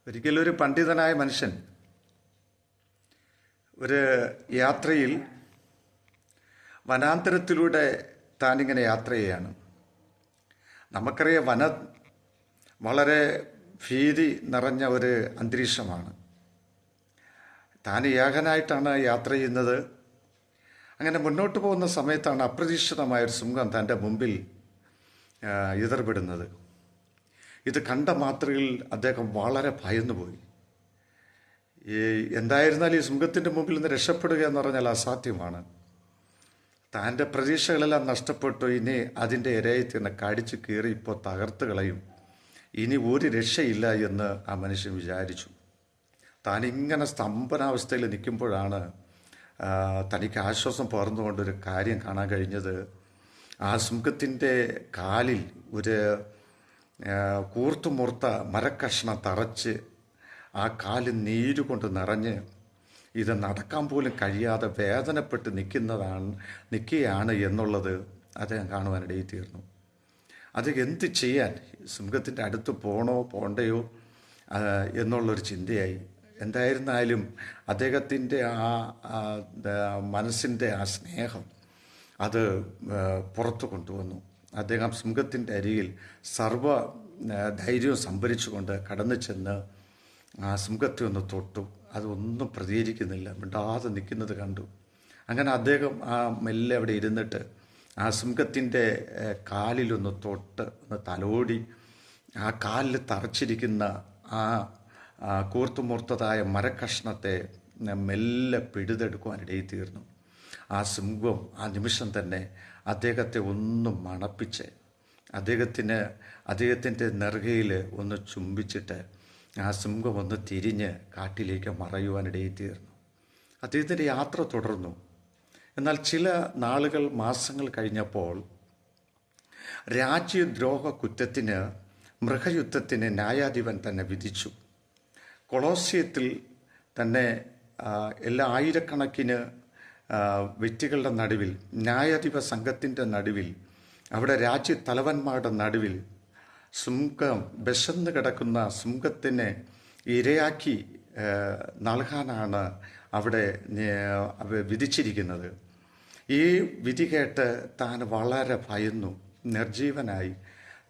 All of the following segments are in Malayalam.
ഒരിക്കലൊരു പണ്ഡിതനായ മനുഷ്യൻ ഒരു യാത്രയിൽ വനാന്തരത്തിലൂടെ താനിങ്ങനെ യാത്ര ചെയ്യുകയാണ്. നമുക്കറിയാം, വനം വളരെ ഭീതി നിറഞ്ഞ ഒരു അന്തരീക്ഷമാണ്. താൻ ഏകനായിട്ടാണ് യാത്ര ചെയ്യുന്നത്. അങ്ങനെ മുന്നോട്ട് പോകുന്ന സമയത്താണ് അപ്രതീക്ഷിതമായൊരു സിംഹം തൻ്റെ മുമ്പിൽ എതിർപ്പെടുന്നത്. ഇത് കണ്ട മാത്രയിൽ അദ്ദേഹം വളരെ ഭയന്നുപോയി. എന്തായിരുന്നാലും ഈ സിംഹത്തിൻ്റെ മുമ്പിൽ നിന്ന് രക്ഷപ്പെടുക എന്ന് പറഞ്ഞാൽ അസാധ്യമാണ്. തൻ്റെ പ്രതീക്ഷകളെല്ലാം നഷ്ടപ്പെട്ടു. ഇനി അതിൻ്റെ ഇരയിൽ തന്നെ കടിച്ചു കീറി ഇപ്പോൾ തകർത്ത് കളയും, ഇനി ഒരു രക്ഷയില്ല എന്ന് ആ മനുഷ്യൻ വിചാരിച്ചു. താനിങ്ങനെ സ്തംഭനാവസ്ഥയിൽ നിൽക്കുമ്പോഴാണ് തനിക്ക് ആശ്വാസം പകർന്നുകൊണ്ടൊരു കാര്യം കാണാൻ കഴിഞ്ഞത്. ആ സിംഹത്തിൻ്റെ കാലിൽ ഒരു കൂർത്തുമുർത്ത മരക്കഷ്ണം തറച്ച് ആ നീരുകൊണ്ട് നിറഞ്ഞ് ഇത് നടക്കാൻ പോലും കഴിയാതെ വേദനപ്പെട്ട് നിൽക്കുകയാണ് എന്നുള്ളത് അദ്ദേഹം കാണുവാനിടയിൽ തീർന്നു. അത് എന്ത് ചെയ്യാൻ, സിംഹത്തിൻ്റെ അടുത്ത് പോണ്ടയോ എന്നുള്ളൊരു ചിന്തയായി. എന്തായിരുന്നാലും അദ്ദേഹത്തിൻ്റെ ആ മനസ്സിൻ്റെ ആ സ്നേഹം അത് പുറത്തു കൊണ്ടുവന്നു. അദ്ദേഹം സിംഹത്തിൻ്റെ അരികിൽ സർവ ധൈര്യവും സംഭരിച്ചുകൊണ്ട് കടന്നു ചെന്ന് ആ സിംഹത്തെ ഒന്ന് തൊട്ടു. അതൊന്നും പ്രതികരിക്കുന്നില്ല, മിണ്ടാതെ നിൽക്കുന്നത് കണ്ടു. അങ്ങനെ അദ്ദേഹം ആ മെല്ലെ അവിടെ ഇരുന്നിട്ട് ആ സിംഹത്തിൻ്റെ കാലിലൊന്ന് തൊട്ട് ഒന്ന് തലോടി ആ കാലിൽ തറച്ചിരിക്കുന്ന ആ കൂർത്തുമുർത്തതായ മരക്കഷ്ണത്തെ മെല്ലെ പിഴുതെടുക്കുവാനിടയിൽ തീർന്നു. ആ സിംഹം ആ നിമിഷം തന്നെ അദ്ദേഹത്തെ ഒന്നും മണപ്പിച്ച് അദ്ദേഹത്തിൻ്റെ നെറുകയിൽ ഒന്ന് ചുംബിച്ചിട്ട് ആ സിംഹം ഒന്ന് തിരിഞ്ഞ് കാട്ടിലേക്ക് മറയുവാനിടയിൽ തീർന്നു. അദ്ദേഹത്തിൻ്റെ യാത്ര തുടർന്നു. എന്നാൽ ചില നാളുകൾ, മാസങ്ങൾ കഴിഞ്ഞപ്പോൾ രാജ്യദ്രോഹ കുറ്റത്തിന്, മൃഗയുദ്ധത്തിന് ന്യായാധിപൻ തന്നെ വിധിച്ചു. കൊളോസിയത്തിൽ തന്നെ എല്ലാ ആയിരക്കണക്കിന് വ്യക്തികളുടെ നടുവിൽ, ന്യായാധിപ സംഘത്തിൻ്റെ നടുവിൽ, അവിടെ രാജ്യത്തലവന്മാരുടെ നടുവിൽ സിംഹം, വിശന്ന് കിടക്കുന്ന സിംഹത്തിനെ ഇരയാക്കി നൽകാനാണ് അവിടെ വിധിച്ചിരിക്കുന്നത്. ഈ വിധി കേട്ട് താൻ വളരെ ഭയന്നു, നിർജീവനായി.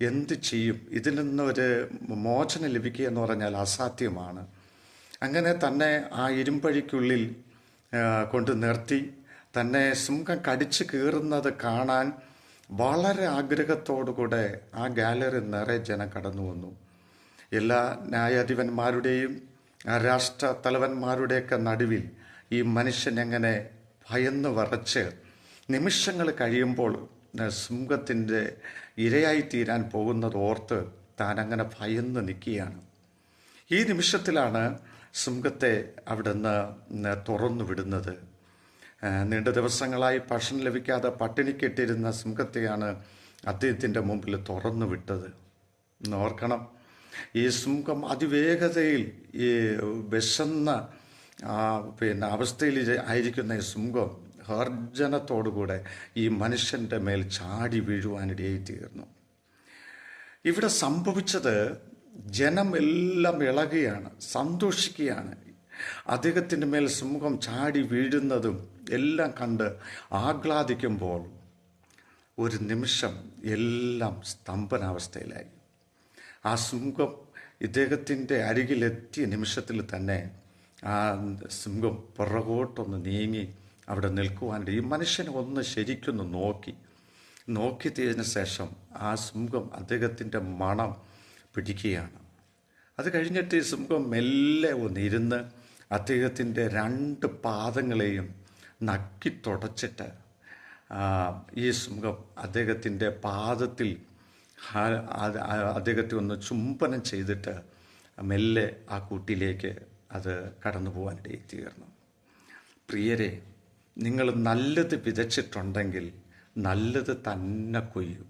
എന്ത് ചെയ്യും? ഇതിൽ നിന്നൊരു മോചനം ലഭിക്കുക എന്ന് പറഞ്ഞാൽ അസാധ്യമാണ്. അങ്ങനെ തന്നെ ആ ഇരുമ്പഴിക്കുള്ളിൽ കൊണ്ട് നിർത്തി തന്നെ സിംഹം കടിച്ചു കീറുന്നത് കാണാൻ വളരെ ആഗ്രഹത്തോടുകൂടെ ആ ഗാലറി നിറയെ ജനം കടന്നു വന്നു. എല്ലാ ന്യായാധിപന്മാരുടെയും രാഷ്ട്ര തലവന്മാരുടെയൊക്കെ നടുവിൽ ഈ മനുഷ്യൻ എങ്ങനെ ഭയന്ന് വിറച്ച് നിമിഷങ്ങൾ കഴിയുമ്പോൾ സിംഹത്തിൻ്റെ ഇരയായി തീരാൻ പോകുന്നത് ഓർത്ത് താൻ അങ്ങനെ ഭയന്ന് നിൽക്കുകയാണ്. ഈ നിമിഷത്തിലാണ് സിംഹത്തെ അവിടെ നിന്ന് തുറന്നു വിടുന്നത്. നീണ്ട ദിവസങ്ങളായി ഭക്ഷണം ലഭിക്കാതെ പട്ടിണിക്കിട്ടിരുന്ന സിംഹത്തെയാണ് അദ്ദേഹത്തിൻ്റെ മുമ്പിൽ തുറന്നു വിട്ടത്. ഓർക്കണം, ഈ സിംഹം അതിവേഗതയിൽ ഈ വിശന്ന അവസ്ഥയിൽ ആയിരിക്കുന്ന ഈ സിംഹം ഗർജനത്തോടുകൂടെ ഈ മനുഷ്യൻ്റെ മേൽ ചാടി വീഴുവാനിടയായി തീർന്നു. ഇവിടെ സംഭവിച്ചത്, ജനം എല്ലാം ഇളകുകയാണ്, സന്തോഷിക്കുകയാണ്. അദ്ദേഹത്തിൻ്റെ മേൽ സിംഹം ചാടി വീഴുന്നതും എല്ലാം കണ്ട് ആഹ്ലാദിക്കുമ്പോൾ ഒരു നിമിഷം എല്ലാം സ്തംഭനാവസ്ഥയിലായി. ആ സിംഹം ഇദ്ദേഹത്തിൻ്റെ അരികിലെത്തിയ നിമിഷത്തിൽ തന്നെ ആ സിംഹം പുറകോട്ടൊന്ന് നീങ്ങി അവിടെ നിൽക്കുവാനിടയിൽ ഈ മനുഷ്യനെ ഒന്ന് ശരിക്കൊന്ന് നോക്കിയതിന് ശേഷം ആ സിംഹം അദ്ദേഹത്തിൻ്റെ മണം പിടിക്കുകയാണ്. അത് കഴിഞ്ഞിട്ട് ഈ സിംഹം മെല്ലെ ഒന്നിരുന്ന് അദ്ദേഹത്തിൻ്റെ 2 പാദങ്ങളെയും നക്കി തുടച്ചിട്ട് ഈ സിംഹം അദ്ദേഹത്തിൻ്റെ പാദത്തിൽ അദ്ദേഹത്തെ ഒന്ന് ചുംബനം ചെയ്തിട്ട് മെല്ലെ ആ കൂട്ടിലേക്ക് അത് കടന്നു പോകാനിടയിൽ തീർന്നു. പ്രിയരെ, നിങ്ങൾ നല്ലത് വിതച്ചിട്ടുണ്ടെങ്കിൽ നല്ലത് തന്നെ കൊയ്യും.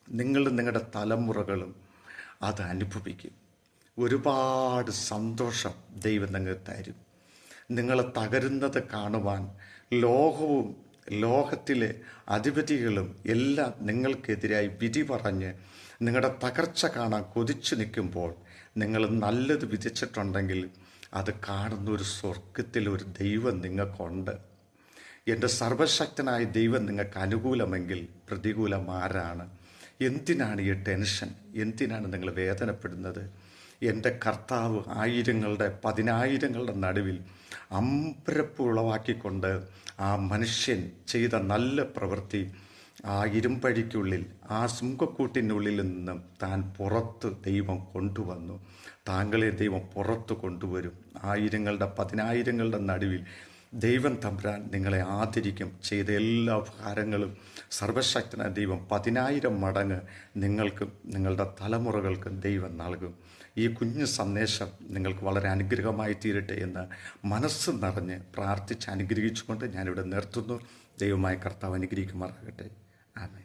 നിങ്ങളുടെ തലമുറകളും അത് അനുഭവിക്കും. ഒരുപാട് സന്തോഷം ദൈവം നിങ്ങൾക്ക് തരും. നിങ്ങൾ തകരുന്നത് കാണുവാൻ ലോകവും ലോകത്തിലെ അധിപതികളും എല്ലാം നിങ്ങൾക്കെതിരായി വിധി പറഞ്ഞ് നിങ്ങളുടെ തകർച്ച കാണാൻ കൊതിച്ചു നിൽക്കുമ്പോൾ നിങ്ങൾ നല്ലത് വിധിച്ചിട്ടുണ്ടെങ്കിൽ അത് കാണുന്ന ഒരു സ്വർഗത്തിൽ ഒരു ദൈവം നിങ്ങൾക്കുണ്ട്. എൻ്റെ സർവശക്തനായ ദൈവം നിങ്ങൾക്ക് അനുകൂലമെങ്കിൽ പ്രതികൂലം ആരാണ്? എന്തിനാണ് ഈ ടെൻഷൻ? എന്തിനാണ് നിങ്ങൾ വേദനപ്പെടുന്നത്? എൻ്റെ കർത്താവ് ആയിരങ്ങളുടെ പതിനായിരങ്ങളുടെ നടുവിൽ അമ്പരപ്പ് ഉളവാക്കിക്കൊണ്ട് ആ മനുഷ്യൻ ചെയ്ത നല്ല പ്രവൃത്തി ആ ഇരുമ്പഴിക്കുള്ളിൽ, ആ സിംഹക്കൂട്ടിനുള്ളിൽ നിന്നും താൻ പുറത്ത് ദൈവം കൊണ്ടുവന്നു. താങ്കളെ ദൈവം പുറത്ത് കൊണ്ടുവരും. ആയിരങ്ങളുടെ പതിനായിരങ്ങളുടെ നടുവിൽ ദൈവം തമ്പുരാൻ നിങ്ങളെ ആദരിക്കും. ചെയ്ത എല്ലാ ഉപകാരങ്ങളും സർവശക്തനായ ദൈവം 10,000 മടങ്ങ് നിങ്ങൾക്കും നിങ്ങളുടെ തലമുറകൾക്കും ദൈവം നൽകും. ഈ കുഞ്ഞു സന്ദേശം നിങ്ങൾക്ക് വളരെ അനുഗ്രഹമായി തീരട്ടെ എന്ന് മനസ്സ് നിറഞ്ഞ് പ്രാർത്ഥിച്ച് അനുഗ്രഹിച്ചുകൊണ്ട് ഞാനിവിടെ നിർത്തുന്നു. ദൈവമായ കർത്താവ് അനുഗ്രഹിക്കുമാറാകട്ടെ. ആമേൻ.